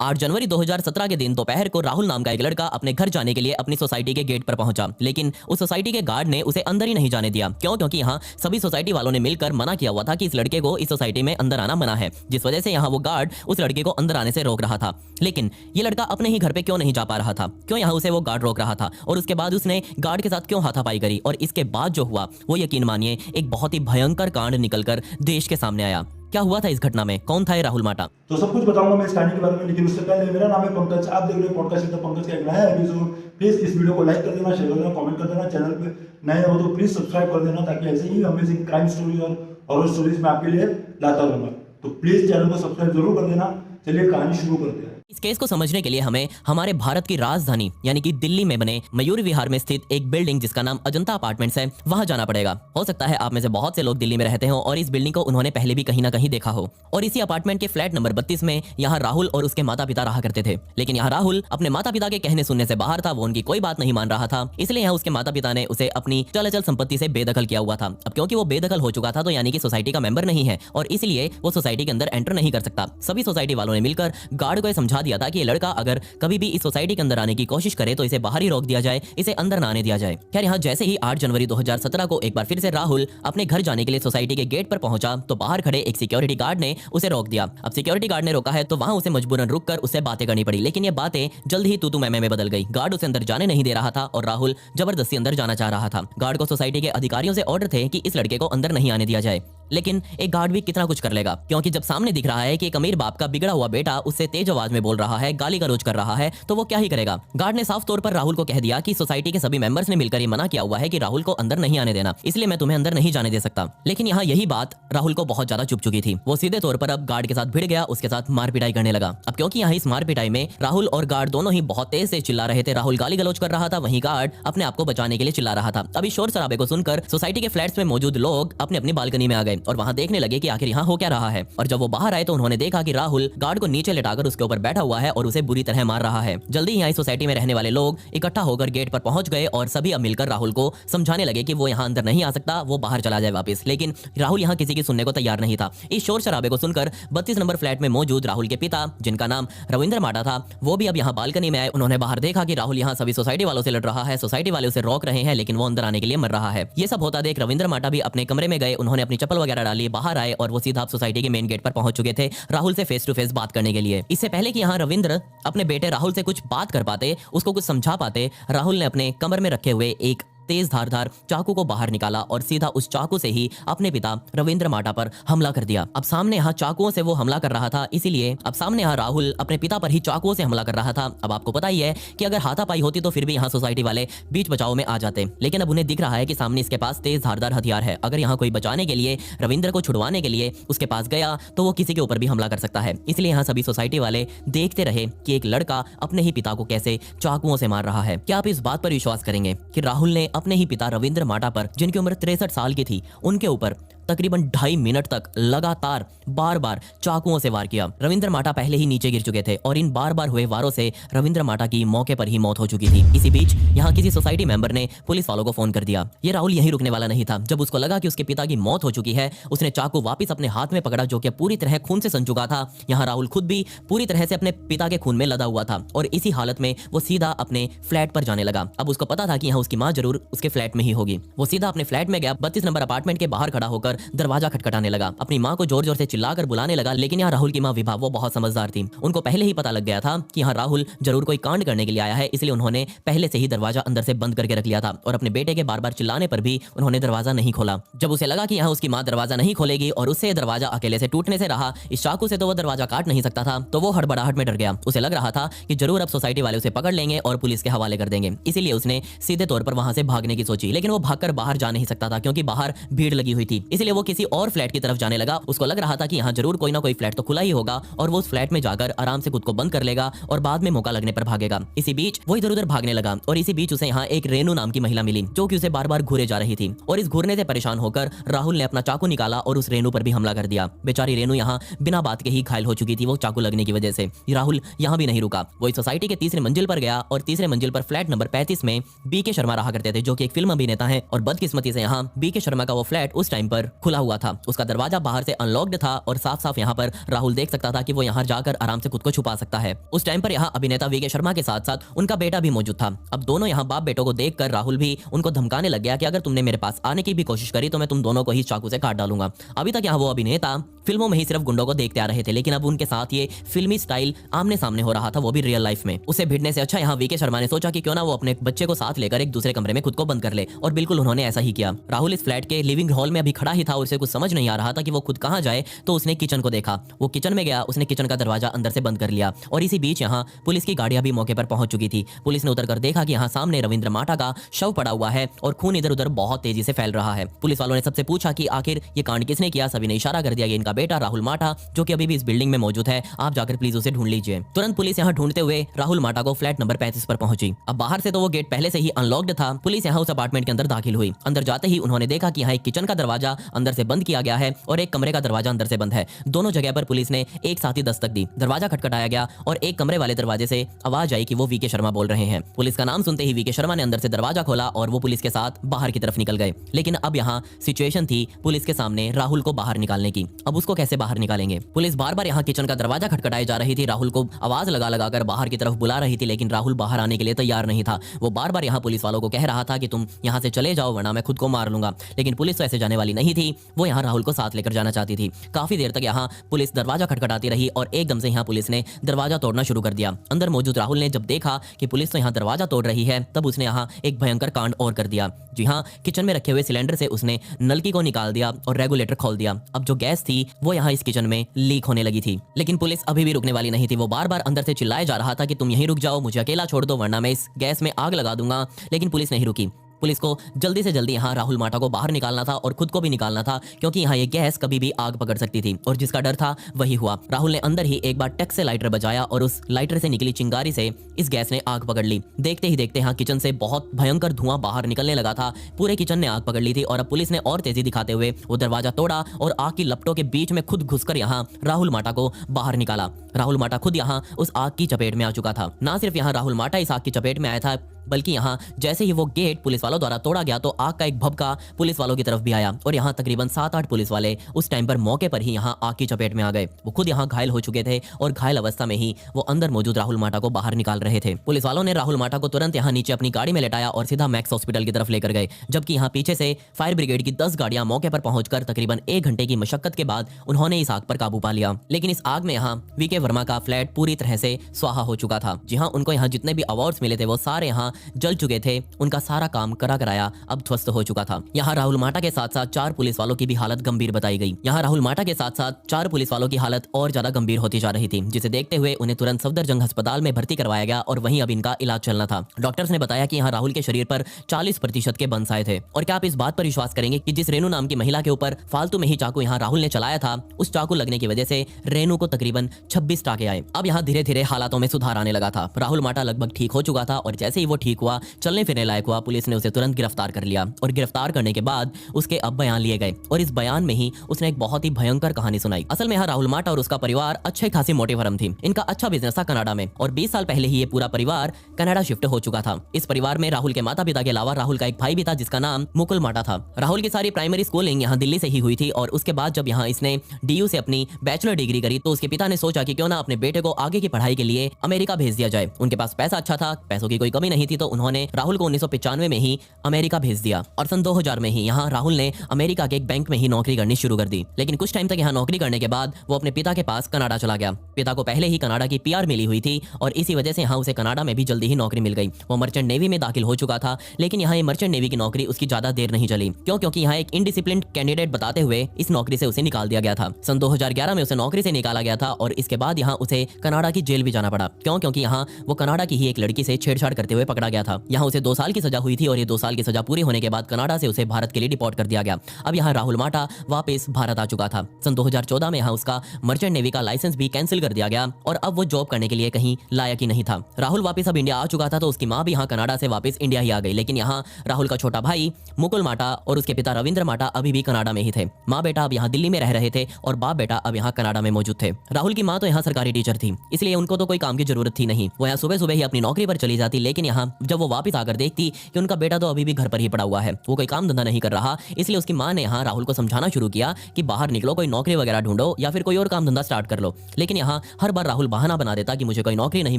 8 जनवरी 2017 के दिन दोपहर को राहुल नाम का एक लड़का अपने घर जाने के लिए अपनी सोसाइटी के गेट पर पहुंचा, लेकिन उस सोसाइटी के गार्ड ने उसे अंदर ही नहीं जाने दिया। क्यों? क्योंकि यहाँ सभी सोसाइटी वालों ने मिलकर मना किया हुआ था कि इस लड़के को इस सोसाइटी में अंदर आना मना है, जिस वजह से यहाँ वो गार्ड उस लड़के को अंदर आने से रोक रहा था। लेकिन ये लड़का अपने ही घर पे क्यों नहीं जा पा रहा था? क्यों यहाँ उसे वो गार्ड रोक रहा था? और उसके बाद उसने गार्ड के साथ क्यों हाथापाई करी? और इसके बाद जो हुआ वो यकीन मानिए एक बहुत ही भयंकर कांड निकलकर देश के सामने आया। क्या हुआ था इस घटना में? कौन था ये राहुल माटा? तो सब कुछ बताऊंगा मैं इस कहानी के बारे में, लेकिन उससे पहले मेरा नाम है पंकज, आप देख रहे हो पॉडकास्ट पंकज का एक नया एपिसोड। प्लीज इस वीडियो को लाइक कर देना, शेयर कर देना, कमेंट कर देना। चैनल पे नए हो तो प्लीज सब्सक्राइब कर देना, ताकि ऐसे ही अमेजिंग क्राइम स्टोरीज और हॉरर स्टोरीज मैं आपके लिए लाता रहूंगा। तो प्लीज चैनल को सब्सक्राइब जरूर कर देना। चलिए कहानी शुरू करते हैं। इस केस को समझने के लिए हमें हमारे भारत की राजधानी यानी कि दिल्ली में बने मयूर विहार में स्थित एक बिल्डिंग जिसका नाम अजंता अपार्टमेंट्स है, वहां जाना पड़ेगा। हो सकता है आप में से बहुत से लोग दिल्ली में रहते हो और इस बिल्डिंग को उन्होंने पहले भी कहीं ना कहीं देखा हो। और इसी अपार्टमेंट के फ्लैट नंबर 32 में यहाँ राहुल और उसके माता पिता रहा करते थे। लेकिन यहाँ राहुल अपने माता पिता के कहने सुनने से बाहर था, वो उनकी कोई बात नहीं मान रहा था। इसलिए यहाँ उसके माता पिता ने उसे अपनी चल संपत्ति से बेदखल किया हुआ था। अब क्योंकि वो बेदखल हो चुका था तो यानी कि सोसाइटी का मेंबर नहीं है और इसलिए वो सोसाइटी के अंदर एंटर नहीं कर सकता। सभी सोसाइटी वालों ने मिलकर गार्ड को समझा दिया था कि ये लड़का अगर कभी भी इस सोसाइटी के अंदर आने की कोशिश करे तो इसे बाहर ही रोक दिया जाए, इसे अंदर ना आने दिया जाए। खैर यहाँ जैसे ही 8 जनवरी 2017 को एक बार फिर से राहुल अपने घर जाने के लिए सोसाइटी के गेट पर पहुंचा तो बाहर खड़े एक सिक्योरिटी गार्ड ने उसे रोक दिया। अब सिक्योरिटी गार्ड ने रोका है तो वहां उसे मजबूरन रुककर उससे बातें करनी पड़ी, लेकिन ये बातें जल्द ही तू मैं में बदल गई। गार्ड उसे अंदर जाने नहीं दे रहा था और राहुल जबरदस्ती अंदर जाना चाह रहा था। गार्ड को सोसाइटी के अधिकारियों से ऑर्डर थे कि इस लड़के को अंदर नहीं आने दिया जाए, लेकिन एक गार्ड भी कितना कुछ कर लेगा, क्योंकि जब सामने दिख रहा है कि एक अमीर बाप का बिगड़ा हुआ बेटा उससे तेज आवाज में बोल रहा है, गाली गलौज कर रहा है, तो वो क्या ही करेगा। गार्ड ने साफ तौर पर राहुल को कह दिया कि सोसाइटी के सभी मेंबर्स ने मिलकर ये मना किया हुआ है कि राहुल को अंदर नहीं आने देना, इसलिए मैं तुम्हें अंदर नहीं जाने दे सकता। लेकिन यहाँ यही बात राहुल को बहुत ज्यादा चुभ चुकी थी। वो सीधे तौर पर अब गार्ड के साथ भिड़ गया, उसके साथ मार पिटाई करने लगा। अब क्योंकि यहाँ इस मार पिटाई में राहुल और गार्ड दोनों ही बहुत तेज से चिल्ला रहे थे, राहुल गाली गलौज कर रहा था, वहीं गार्ड अपने आप को बचाने के लिए चिल्ला रहा था। अभी शोर शराबे को सुनकर सोसाइटी के फ्लैट्स में मौजूद लोग अपनी अपनी बालकनी में आ गए और वहां देखने लगे कि आखिर यहाँ हो क्या रहा है। और जब वो बाहर आए तो उन्होंने देखा कि राहुल गार्ड को नीचे लेटाकर उसके ऊपर बैठा हुआ है और उसे बुरी तरह मार रहा है। जल्दी ही यहाँ सोसाइटी में रहने वाले लोग इकट्ठा होकर गेट पर पहुंच गए और सभी अब मिलकर राहुल को समझाने लगे कि वो यहाँ अंदर नहीं आ सकता, वो बाहर चला जाए वापस। लेकिन राहुल यहाँ किसी की सुनने को तैयार नहीं था। इस शोर शराबे को सुनकर 32 नंबर फ्लैट में मौजूद राहुल के पिता, जिनका नाम रविंद्र माटा था, वो भी अब यहाँ बालकनी में आए। उन्होंने बाहर देखा कि राहुल यहाँ सभी सोसाइटी वालों से लड़ रहा है, सोसाइटी वाले उसे रोक रहे हैं, लेकिन वो अंदर आने के लिए मर रहा है। ये सब होता देख रविंद्र माटा भी अपने कमरे में गए, उन्होंने अपनी चप्पल वगैरह डाली, बाहर आए और वो सीधा सोसाइटी के मेन गेट पर पहुंच चुके थे राहुल से फेस टू फेस बात करने के लिए। इससे पहले कि यहाँ रविंद्र अपने बेटे राहुल से कुछ बात कर पाते, उसको कुछ समझा पाते, राहुल ने अपने कमर में रखे हुए एक तेज धारदार चाकू को बाहर निकाला और सीधा उस चाकू से ही अपने पिता रविंद्र माटा पर हमला कर दिया। अब सामने यहाँ चाकुओं से वो हमला कर रहा था, इसीलिए अब सामने यहाँ राहुल अपने पिता पर ही चाकुओं से हमला कर रहा था। अब आपको पता ही है कि अगर हाथापाई होती तो फिर भी यहाँ सोसाइटी वाले बीच बचाव में आ जाते, लेकिन अब उन्हें दिख रहा है कि सामने इसके पास तेज धारदार हथियार है। अगर यहाँ कोई बचाने के लिए, रविंद्र को छुड़वाने के लिए उसके पास गया तो वो किसी के ऊपर भी हमला कर सकता है। इसलिए यहाँ सभी सोसाइटी वाले देखते रहे कि एक लड़का अपने ही पिता को कैसे चाकुओं से मार रहा है। क्या आप इस बात पर विश्वास करेंगे कि राहुल ने अपने ही पिता रविंद्र माटा पर, जिनकी उम्र 63 साल की थी, उनके ऊपर तकरीबन 2.5 मिनट तक लगातार बार बार चाकुओं से वार किया। रविंद्र माटा पहले ही नीचे गिर चुके थे और इन बार बार हुए वारों से रविंद्र माटा की मौके पर ही मौत हो चुकी थी। इसी बीच यहाँ किसी सोसाइटी मेंबर ने पुलिस वालों को फोन कर दिया। ये राहुल यहीं रुकने वाला नहीं था। जब उसको लगा कि उसके पिता की मौत हो चुकी है, उसने चाकू वापिस अपने हाथ में पकड़ा, जो कि पूरी तरह खून से सन चुका था। यहाँ राहुल खुद भी पूरी तरह से अपने पिता के खून में लदा हुआ था और इसी हालत में वो सीधा अपने फ्लैट पर जाने लगा। अब उसको पता था कि यहाँ उसकी माँ जरूर उसके फ्लैट में ही होगी। वो सीधा अपने फ्लैट में गया, 32 नंबर अपार्टमेंट के बाहर खड़ा होकर दरवाजा खटखटाने लगा, अपनी माँ को जोर जोर से चिल्लाकर बुलाने लगा। लेकिन यहाँ राहुल की माँ विभा वो बहुत समझदार थी, उनको पहले ही पता लग गया था कि यहाँ राहुल जरूर कोई कांड करने के लिए आया है, इसलिए उन्होंने पहले से ही दरवाजा अंदर से बंद करके रख लिया था और अपने बेटे के बार बार चिल्लाने पर भी उन्होंने दरवाजा नहीं खोला। जब उसे लगा कि यहाँ उसकी माँ दरवाजा नहीं खोलेगी और उससे दरवाजा अकेले से टूटने से रहा, इस चाकू से तो वो दरवाजा काट नहीं सकता था, तो वो हड़बड़ाहट में डर गया। उसे लग रहा था कि जरूर अब सोसाइटी वाले उसे पकड़ लेंगे और पुलिस के हवाले कर देंगे, इसीलिए उसने सीधे तौर पर वहां से भागने की सोची। लेकिन वो भागकर बाहर जा नहीं सकता था क्योंकि बाहर भीड़ लगी हुई थी, इसलिए वो किसी और फ्लैट की तरफ जाने लगा। उसको लग रहा था कि यहाँ जरूर कोई ना कोई फ्लैट तो खुला ही होगा और वो उस फ्लैट में जाकर आराम से खुद को बंद कर लेगा और बाद में मौका लगने पर भागेगा। इसी बीच वो इधर उधर भागने लगा और इसी बीच उसे यहाँ एक रेनू नाम की महिला मिली, जो कि उसे बार बार घूरे जा रही थी और इस घूरने से परेशान होकर राहुल ने अपना चाकू निकाला और उस रेनू पर भी हमला कर दिया। बेचारी रेनू यहाँ बिना बात के ही घायल हो चुकी थी वो चाकू लगने की वजह से। राहुल यहाँ भी नहीं रुका, वो इस सोसाइटी के तीसरे मंजिल पर गया और तीसरे मंजिल पर फ्लैट नंबर 35 में बीके शर्मा रहा करते थे, जो कि एक फिल्म अभिनेता है। और बदकिस्मती से यहाँ बीके शर्मा का वो फ्लैट उस टाइम पर खुला हुआ था। उसका दरवाजा बाहर से अनलॉक्ड था और साफ साफ यहाँ पर राहुल देख सकता था कि वो यहाँ जाकर आराम से खुद को छुपा सकता है। उस टाइम पर यहाँ अभिनेता वीके शर्मा के साथ साथ उनका बेटा भी मौजूद था। अब दोनों यहाँ बाप बेटों को देखकर राहुल भी उनको धमकाने लग गया कि अगर तुमने मेरे पास आने की भी कोशिश करी तो मैं तुम दोनों को ही चाकू से काट डालूंगा। अभी तक यहाँ वो अभिनेता फिल्मों में ही सिर्फ गुंडों को देखते आ रहे थे, लेकिन अब उनके साथ ये फिल्मी स्टाइल आमने सामने हो रहा था, वो भी रियल लाइफ में। उसे भिड़ने से अच्छा यहाँ वीके शर्मा ने सोचा कि क्यों ना वो अपने बच्चे को साथ लेकर एक दूसरे कमरे में खुद को बंद कर ले, और बिल्कुल उन्होंने ऐसा ही किया। राहुल इस फ्लैट के लिविंग हॉल में अभी खड़ा ही था और उसे कुछ समझ नहीं आ रहा था कि वो खुद कहाँ जाए, तो उसने किचन को देखा। वो किचन में गया, उसने किचन का दरवाजा अंदर से बंद कर लिया और इसी बीच यहाँ पुलिस की गाड़ियां भी मौके पर पहुंच चुकी थी। पुलिस ने उतरकर देखा कि यहाँ सामने रविंद्र माटा का शव पड़ा हुआ है और खून इधर उधर बहुत तेजी से फैल रहा है। पुलिस वालों ने सबसे पूछा कि आखिर ये कांड किसने किया। सभी ने इशारा कर दिया कि इनका बेटा राहुल माटा, जो कि अभी भी इस बिल्डिंग में मौजूद है, आप जाकर प्लीज उसे ढूंढ लीजिए। तुरंत पुलिस यहाँ ढूंढते हुए राहुल माटा को फ्लैट नंबर 35 पर पहुंची। अब बाहर से तो वो गेट पहले से ही अनलॉक्ड था। पुलिस यहाँ उस अपार्टमेंट के अंदर दाखिल हुई। अंदर जाते ही उन्होंने देखा कि यहाँ एक किचन का दरवाजा अंदर से बंद किया गया है और एक कमरे का दरवाजा अंदर से बंद है। दोनों जगह पर पुलिस ने एक साथ ही दस्तक दी। दरवाजा खटखटाया गया और एक कमरे वाले दरवाजे से आवाज आई कि वो वीके शर्मा बोल रहे हैं। पुलिस का नाम सुनते ही वीके शर्मा ने अंदर से दरवाजा खोला और वो पुलिस के साथ बाहर की तरफ निकल गए। लेकिन अब यहाँ सिचुएशन थी पुलिस के सामने राहुल को बाहर निकालने की। अब उसको कैसे बाहर निकालेंगे? पुलिस बार बार यहाँ किचन का दरवाजा खटखटाई जा रही थी, राहुल को आवाज लगा लगा कर बाहर की तरफ बुला रही थी, लेकिन राहुल बाहर आने के लिए तैयार नहीं था। वो बार बार यहाँ पुलिस वालों को कह रहा था कि तुम यहाँ से चले जाओ वरना मैं खुद को मार लूंगा। लेकिन पुलिस तो ऐसे जाने वाली नहीं थी, वो यहाँ राहुल को साथ लेकर जाना चाहती थी। काफी देर तक यहाँ पुलिस दरवाजा खटखटाती रही और एकदम से यहाँ पुलिस ने दरवाजा तोड़ना शुरू कर दिया। अंदर मौजूद राहुल ने जब देखा कि पुलिस तो यहाँ दरवाजा तोड़ रही है, तब उसने यहाँ एक भयंकर कांड और कर दिया। जी हाँ, किचन में रखे हुए सिलेंडर से उसने नलकी को निकाल दिया और रेगुलेटर खोल दिया। अब जो गैस थी वो यहाँ इस किचन में लीक होने लगी थी। लेकिन पुलिस अभी भी रुकने वाली नहीं थी। वो बार बार अंदर से चिल्लाए जा रहा था कि तुम यहीं रुक जाओ, मुझे अकेला छोड़ दो वरना मैं इस गैस में आग लगा दूंगा। लेकिन पुलिस नहीं रुकी। पुलिस को जल्दी से जल्दी यहाँ राहुल माटा को बाहर निकालना था और खुद को भी निकालना था, क्योंकि यहाँ ये गैस कभी भी आग पकड़ सकती थी और जिसका डर था वही हुआ। राहुल ने अंदर ही एक बार टक से लाइटर बजाया और उस लाइटर से निकली चिंगारी से इस गैस ने आग पकड़ ली। देखते ही देखते यहाँ किचन से बहुत भयंकर धुआं बाहर निकलने लगा था। पूरे किचन ने आग पकड़ ली थी और अब पुलिस ने और तेजी दिखाते हुए वो दरवाजा तोड़ा और आग की लपटों के बीच में खुद घुसकर यहाँ राहुल माटा को बाहर निकाला। राहुल माटा खुद यहाँ उस आग की चपेट में आ चुका था। ना सिर्फ यहाँ राहुल माटा इस आग की चपेट में आया था, बल्कि यहाँ जैसे ही वो गेट पुलिस वालों द्वारा तोड़ा गया तो आग का एक भभका पुलिस वालों की तरफ भी आया और यहाँ तकरीबन 7-8 पुलिस वाले उस टाइम पर मौके पर ही यहाँ आग की चपेट में आ गए। वो खुद यहाँ घायल हो चुके थे और घायल अवस्था में ही वो अंदर मौजूद राहुल माटा को बाहर निकाल रहे थे। पुलिस वालों ने राहुल माटा को तुरंत यहाँ नीचे अपनी गाड़ी में लेटाया और सीधा मैक्स हॉस्पिटल की तरफ लेकर गए, जबकि यहाँ पीछे से फायर ब्रिगेड की 10 गाड़ियां मौके पर पहुंचकर तकरीबन 1 घंटे की मशक्कत के बाद उन्होंने इस आग पर काबू पा लिया। लेकिन इस आग में यहाँ वीके वर्मा का फ्लैट पूरी तरह से स्वाहा हो चुका था। जी हाँ, उनको यहाँ जितने भी अवार्ड्स मिले थे वो सारे यहाँ जल चुके थे। उनका सारा काम करा कराया अब ध्वस्त हो चुका था। यहाँ राहुल माटा के साथ साथ 4 पुलिस वालों की भी हालत गंभीर बताई गई। यहाँ राहुल माटा के साथ साथ 4 पुलिस वालों की हालत और ज्यादा गंभीर होती जा रही थी, जिसे देखते हुए उन्हें तुरंत सफदरजंग अस्पताल में भर्ती करवाया गया और वहीं अब इनका इलाज चलना था। डॉक्टर्स ने बताया कि यहाँ राहुल के शरीर पर 40% के बंस आए थे। और क्या आप इस बात पर विश्वास करेंगे कि जिस रेनू नाम की महिला के ऊपर फालतू में ही चाकू यहाँ राहुल ने चलाया था, उस चाकू लगने की वजह से रेनू को तकरीबन 26 टाके आए। अब यहाँ धीरे धीरे हालातों में सुधार आने लगा था। राहुल माटा लगभग ठीक हो चुका था और जैसे ही वो ठीक हुआ, चलने फिरने लायक हुआ, पुलिस ने उसे तुरंत गिरफ्तार कर लिया और गिरफ्तार करने के बाद उसके अब बयान लिए गए और इस बयान में ही उसने एक बहुत ही भयंकर कहानी सुनाई। असल में यहाँ राहुल माटा और उसका परिवार अच्छे खासी मोटी फर्म थी। इनका अच्छा बिजनेस था कनाडा में और 20 साल पहले ही ये पूरा परिवार कनाडा शिफ्ट हो चुका था। इस परिवार में राहुल के माता पिता के अलावा राहुल का एक भाई भी था जिसका नाम मुकुल माटा था। राहुल की सारी प्राइमरी स्कूलिंग यहाँ दिल्ली से ही हुई थी और उसके बाद जब यहाँ इसने DU से अपनी बैचलर डिग्री करी तो उसके पिता ने सोचा कि क्यों ना अपने बेटे को आगे की पढ़ाई के लिए अमेरिका भेज दिया जाए। उनके पास पैसा अच्छा था, पैसों की कोई कमी नहीं थी, तो उन्होंने राहुल को 1995 में ही अमेरिका भेज दिया और सन 2000 में ही यहाँ राहुल ने अमेरिका के एक बैंक में ही नौकरी करनी शुरू कर दी। लेकिन कुछ टाइम तक यहाँ नौकरी करने के बाद वो अपने पिता के पास कनाडा चला गया। पिता को पहले ही कनाडा की PR मिली हुई थी और इसी वजह से यहाँ उसे कनाडा में भी जल्दी ही नौकरी मिल गई। वो मर्चेंट नेवी में दाखिल हो चुका था, लेकिन यहाँ ये मर्चेंट नेवी की नौकरी उसकी ज्यादा देर नहीं चली। क्यों? क्योंकि यहाँ एक इनडिसिप्लिन कैंडिडेट बताते हुए इस नौकरी से उसे निकाल दिया गया था। सन 2011 में उसे नौकरी से निकाला गया था और इसके बाद यहाँ उसे कनाडा की जेल भी जाना पड़ा। क्यों? क्योंकि यहाँ वो कनाडा की ही एक लड़की से छेड़छाड़ करते हुए पकड़ा गया था। यहाँ उसे 2 साल की सजा हुई थी और ये 2 साल की सजा पूरी होने के बाद कनाडा से उसे भारत के लिए डिपोर्ट कर दिया गया। अब यहाँ राहुल माटा वापस भारत आ चुका था। सन 2014 में यहाँ उसका मर्चेंट नेवी का लाइसेंस भी कैंसिल कर दिया गया और अब वो जॉब करने के लिए कहीं लायक ही नहीं था। राहुल वापस अब इंडिया आ चुका था तो उसकी माँ भी यहाँ कनाडा से वापस इंडिया ही आ गई। लेकिन यहाँ राहुल का छोटा भाई मुकुल माटा और उसके पिता रविंद्र माटा अभी भी कनाडा में ही थे। माँ बेटा अब यहाँ दिल्ली में रह रहे थे और बाप बेटा अब यहाँ कनाडा में मौजूद थे। राहुल की माँ तो यहाँ सरकारी टीचर थी, इसलिए उनको तो कोई काम की जरूरत थी नहीं। वो यहाँ सुबह सुबह ही अपनी नौकरी पर चली जाती, लेकिन यहाँ जब वो वापस आकर देखती कि उनका बेटा तो अभी भी घर पर ही पड़ा हुआ है, वो कोई काम धंधा नहीं कर रहा। इसलिए उसकी माँ ने यहाँ राहुल को समझाना शुरू किया कि बाहर निकलो, कोई नौकरी वगैरह ढूंढो या फिर कोई और काम धंधा स्टार्ट कर लो। लेकिन यहाँ हर बार राहुल बहाना बना देता कि मुझे कोई नौकरी नहीं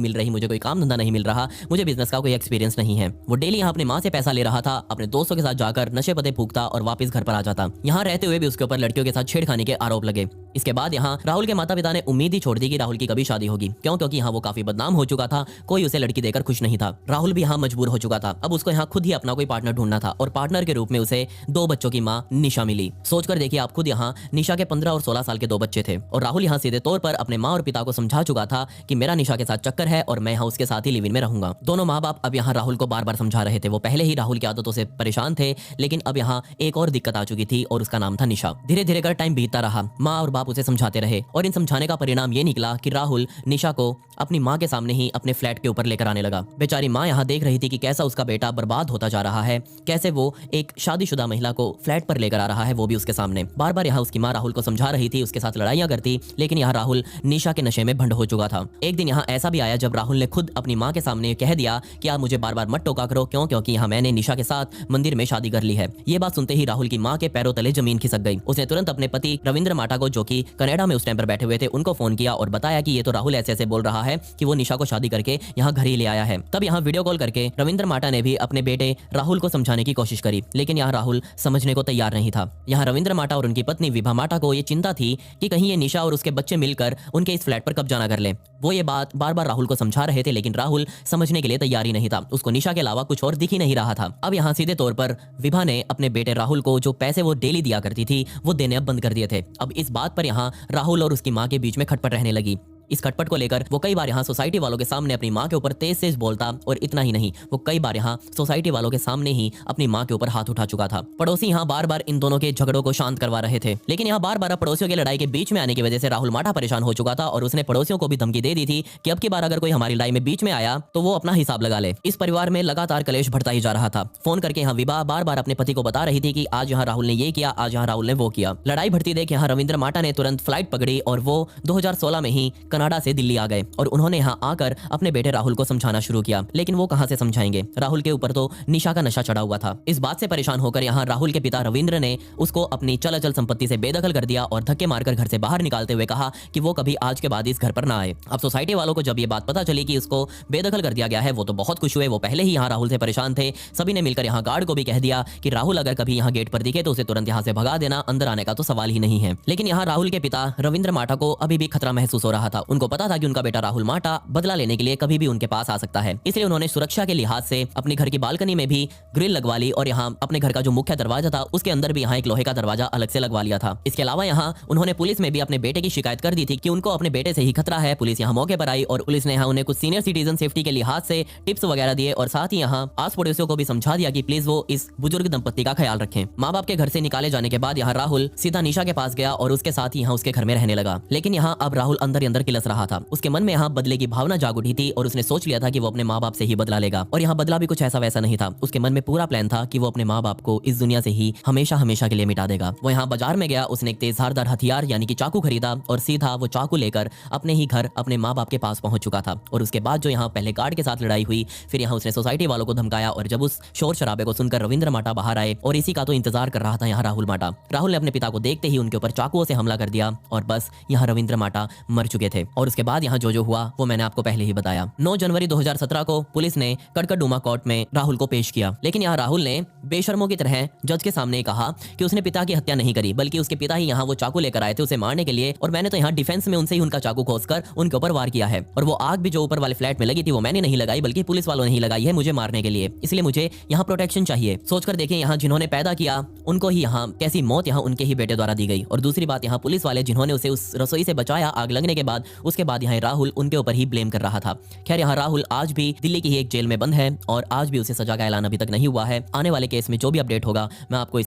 मिल रही, मुझे कोई काम धंधा नहीं मिल रहा, मुझे बिजनेस का कोई एक्सपीरियंस नहीं है। वो डेली यहाँ अपनी माँ से पैसा ले रहा था, अपने दोस्तों के साथ जाकर नशे पते फूकता और वापस घर पर आ जाता। यहाँ रहते हुए भी उसके ऊपर लड़कियों के साथ छेड़खानी के आरोप लगे। इसके बाद यहाँ राहुल के माता पिता ने उम्मीद ही छोड़ दी कि राहुल की कभी शादी होगी, क्योंकि यहाँ वो काफी बदनाम हो चुका था, कोई उसे लड़की देकर खुश नहीं था। राहुल भी यहाँ मजबूर हो चुका था, अब उसको यहाँ खुद ही अपना कोई पार्टनर ढूंढना था और पार्टनर के रूप में उसे 2 बच्चों की माँ निशा मिली। सोचकर देखिए आप खुद, यहाँ निशा के 15 और 16 साल के 2 बच्चे थे और राहुल यहाँ सीधे तौर पर अपने माँ और पिता को समझा चुका था कि मेरा निशा के साथ चक्कर है और मैं यहाँ उसके साथ ही लिव इन में रहूंगा। दोनों माँ बाप अब यहाँ राहुल को बार बार समझा रहे थे। वो पहले ही राहुल की आदतों से परेशान थे, लेकिन अब यहाँ एक और दिक्कत आ चुकी थी और उसका नाम था निशा। धीरे धीरे कर टाइम बीतता रहा, माँ और बाप उसे समझाते रहे और इन समझाने का परिणाम ये निकला कि राहुल निशा को अपनी माँ के सामने ही अपने फ्लैट के ऊपर लेकर आने लगा। बेचारी माँ यहाँ देख रही थी कि कैसा उसका बेटा बर्बाद होता जा रहा है, कैसे वो एक शादीशुदा महिला को फ्लैट पर लेकर आ रहा है, वो भी उसके सामने। बार बार यहाँ उसकी माँ राहुल को समझा रही थी, उसके साथ लड़ाइयाँ करती, लेकिन यहाँ राहुल निशा के नशे में भंड हो चुका था। एक दिन यहाँ ऐसा भी आया जब राहुल ने खुद अपनी माँ के सामने कह दिया कि आप मुझे बार बार मत टोका करो, क्योंकि यहाँ मैंने निशा के साथ मंदिर में शादी कर ली है। ये बात सुनते ही राहुल की माँ के पैरों तले जमीन खिसक गई। उसने तुरंत अपने पति रविंद्र माटा को, जो कि कनाडा में उस टाइम पर बैठे हुए थे, उनको फोन किया और बताया कि ये तो राहुल ऐसे ऐसे बोल रहा है कि वो निशा को शादी करके यहाँ घर ही ले आया है। तब यहाँ वीडियो कॉल करके रविंद्र माटा ने भी अपने बेटे राहुल को समझाने की कोशिश करी, लेकिन यहाँ राहुल समझने को तैयार नहीं था। यहाँ रविंद्र माटा और उनकी पत्नी विभा माटा को ये चिंता थी कि कहीं ये निशा और उसके बच्चे मिलकर उनके इस फ्लैट पर कब्जा ना कर ले। वो ये बात बार बार राहुल को समझा रहे थे, लेकिन राहुल समझने के लिए तैयार ही नहीं था। उसको निशा के अलावा कुछ और दिख ही नहीं रहा था। अब यहाँ सीधे तौर पर विभा ने अपने बेटे राहुल को जो पैसे वो डेली दिया करती थी वो देने अब बंद कर दिए थे। अब इस बात पर यहाँ राहुल और उसकी माँ के बीच में खटपट रहने लगी। इस खटपट को लेकर वो कई बार यहाँ सोसाइटी वालों के सामने अपनी माँ के ऊपर तेज तेज बोलता और इतना ही नहीं, वो कई बार यहाँ सोसाइटी वालों के सामने ही अपनी माँ के ऊपर हाथ उठा चुका था। पड़ोसी यहाँ बार बार इन दोनों के झगड़ों को शांत करवा रहे थे, लेकिन यहाँ बार बार पड़ोसियों की लड़ाई के बीच में आने की वजह से राहुल माटा परेशान हो चुका था और उसने पड़ोसियों को भी धमकी दे दी थी कि अब की बार अगर कोई हमारी लड़ाई में बीच में आया तो वो अपना हिसाब लगा ले। इस परिवार में लगातार कलेश बढ़ता ही जा रहा था। फोन करके यहाँ विभा बार बार अपने पति को बता रही थी कि आज यहाँ राहुल ने ये किया, आज यहाँ राहुल ने वो किया। लड़ाई बढ़ती देख यहाँ रविंद्र माटा ने तुरंत फ्लाइट पकड़ी और वो 2016 में ही कनाडा से दिल्ली आ गए और उन्होंने यहाँ आकर अपने बेटे राहुल को समझाना शुरू किया, लेकिन वो कहां से समझाएंगे। राहुल के ऊपर तो निशा का नशा चढ़ा हुआ था। इस बात से परेशान होकर यहाँ राहुल के पिता रविंद्र ने उसको अपनी चल अचल संपत्ति से बेदखल कर दिया और धक्के मारकर घर से बाहर निकालते हुए कहा कि वो कभी आज के बाद इस घर पर ना आए। अब सोसाइटी वालों को जब ये बात पता चली कि उसको बेदखल कर दिया गया है, वो तो बहुत खुश हुए। वो पहले ही यहाँ राहुल से परेशान थे। सभी ने मिलकर यहाँ गार्ड को भी कह दिया कि राहुल अगर कभी यहाँ गेट पर दिखे तो उसे तुरंत यहाँ से भगा देना, अंदर आने का तो सवाल ही नहीं है। लेकिन यहाँ राहुल के पिता रविंद्र माटा को अभी भी खतरा महसूस हो रहा था। उनको पता था कि उनका बेटा राहुल माटा बदला लेने के लिए कभी भी उनके पास आ सकता है, इसलिए उन्होंने सुरक्षा के लिहाज से अपने घर की बालकनी में भी ग्रिल लगवा ली और यहाँ अपने घर का जो मुख्य दरवाजा था उसके अंदर भी यहाँ एक लोहे का दरवाजा अलग से लगवा लिया था। इसके अलावा यहाँ उन्होंने पुलिस में भी अपने बेटे की शिकायत कर दी थी कि उनको अपने बेटे से ही खतरा है। पुलिस यहाँ मौके पर आई और पुलिस ने यहाँ उन्हें कुछ सीनियर सिटीजन सेफ्टी के लिहाज से टिप्स वगैरह दिए और साथ ही यहाँ आस पड़ोसियों को भी समझा दिया कि प्लीज वो इस बुजुर्ग दंपत्ति का ख्याल रखें। माँ बाप के घर से निकाले जाने के बाद यहाँ राहुल सीधा निशा के पास गया और उसके साथ ही यहाँ उसके घर में रहने लगा। लेकिन यहाँ अब राहुल अंदर ही अंदर किलस रहा था। उसके मन में यहाँ बदले की भावना जाग उठी थी और उसने सोच लिया था कि वो अपने माँ बाप से ही बदला लेगा। और यहाँ बदला भी कुछ ऐसा वैसा नहीं था। उसके मन में पूरा प्लान था कि वो अपने माँ बाप को इस दुनिया से ही हमेशा हमेशा के लिए मिटा देगा। वो यहाँ बाजार में गया, उसने एक तेज धारदार हथियार यानी कि चाकू खरीदा और सीधा वो चाकू लेकर अपने ही घर अपने माँ बाप के पास पहुंच चुका था। और उसके बाद जो यहाँ पहले गार्ड के साथ लड़ाई हुई, फिर यहाँ उसने सोसाइटी वालों को धमकाया और जब उस शोर शराबे को सुनकर रविंद्र माटा बाहर आए और इसी का तो इंतजार कर रहा था यहाँ राहुल माटा। राहुल ने अपने पिता को देखते ही उनके ऊपर चाकुओं से हमला कर दिया और बस यहाँ रविंद्र माटा मर चुके थे। और उसके बाद यहाँ जो हुआ वो मैंने आपको पहले ही बताया। 9 जनवरी 2017 को पुलिस ने कड़कड़डूमा कोर्ट में राहुल को पेश किया, लेकिन यहाँ राहुल ने बेशर्मों की तरह जज के सामने कहा कि उसने पिता की हत्या नहीं करी, बल्कि उसके पिता ही यहाँ वो चाकू लेकर आए थे उसे मारने के लिए और मैंने तो यहाँ डिफेंस में उनसे ही उनका चाकू खोसकर उनके ऊपर वार किया है। और वो आग भी जो ऊपर वाले फ्लैट में लगी थी वो मैंने नहीं लगाई, बल्कि पुलिस वालों ने ही लगाई है मुझे मारने के लिए, इसलिए मुझे यहाँ प्रोटेक्शन चाहिए। सोचकर देखिए यहाँ जिन्होंने पैदा किया उनको ही यहाँ कैसी मौत यहाँ उनके ही बेटे द्वारा दी गई। और दूसरी बात यहाँ पुलिस वाले जिन्होंने उसे उस रसोई से बचाया आग लगने के बाद, उसके बाद यहाँ राहुल उनके ऊपर ही ब्लेम कर रहा था। खैर यहाँ राहुल आज भी दिल्ली की ही एक जेल में बंद है और आज भी उसे सजा का ऐलान अभी तक नहीं हुआ है। आने वाले केस में जो भी अपडेट होगा मैं आपको